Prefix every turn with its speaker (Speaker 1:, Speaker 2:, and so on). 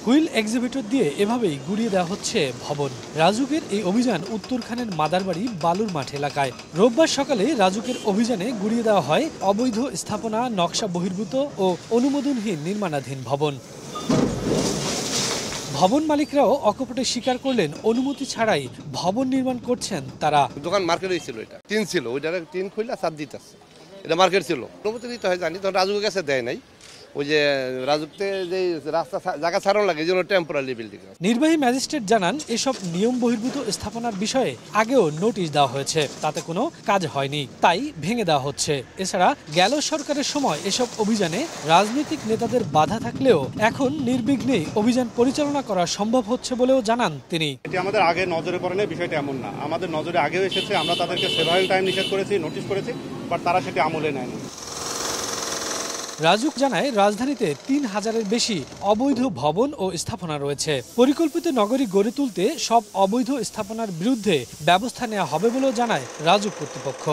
Speaker 1: Wheel এক্সিবিটর দিয়ে এভাবেই গুড়িয়ে দেওয়া হচ্ছে ভবন। রাজুকের এই অভিযান উত্তরখানের মাদারবাড়ি বালুর মাঠ এলাকায়। রোববার সকালে রাজুকের অভিযানে গুড়িয়ে দেওয়া হয় অবৈধ স্থাপনা, নকশা বহির্ভূত ও অনুমোদনহীন নির্মাণাধীন ভবন। ভবন মালিকরাও অকপটে স্বীকার করলেন অনুমতি ছাড়াই ভবন নির্মাণ করছেন তারা।
Speaker 2: দোকান মার্কেট হয়েছিল, এটা টিন ছিল, ওইটার টিন খুললে ছাদ দিতেছে, এটা মার্কেট ছিল। অনুমতি দিতে হয় জানি, তখন রাজুকের কাছে দেয় নাই। ওই যে রাজুকতে যে রাস্তা জায়গা ছাড়ানো লাগে, এই জন্য টেম্পোরারি বিল্ডিং।
Speaker 1: নির্বাহী ম্যাজিস্ট্রেট জানান, এসব নিয়ম বহির্ভূত স্থাপনার বিষয়ে আগেও নোটিশ দেওয়া হয়েছে, তাতে কোনো কাজ হয়নি, তাই ভেঙে দেওয়া হচ্ছে। এছাড়া গেল সরকারের সময় এসব অভিযানে রাজনৈতিক নেতাদের বাধা থাকলেও এখন নির্বিঘ্নে অভিযান পরিচালনা করা সম্ভব হচ্ছে বলেও জানান তিনি।
Speaker 3: এটি আমাদের আগে নজরে পড়ে নেই, বিষয়টা এমন না, আমাদের নজরে আগেও এসেছে। আমরা তাদেরকে সেভারেল টাইম নিষেধ করেছি, নোটিশ করেছি, বাট তারা সেটি আমলে নেয়নি।
Speaker 1: রাজুক জানায়, রাজধানীতে ৩,০০০-এর বেশি অবৈধ ভবন ও স্থাপনা রয়েছে। পরিকল্পিত নগরী গড়ে তুলতে সব অবৈধ স্থাপনার বিরুদ্ধে ব্যবস্থা নেওয়া হবে বলেও জানায় রাজুক কর্তৃপক্ষ।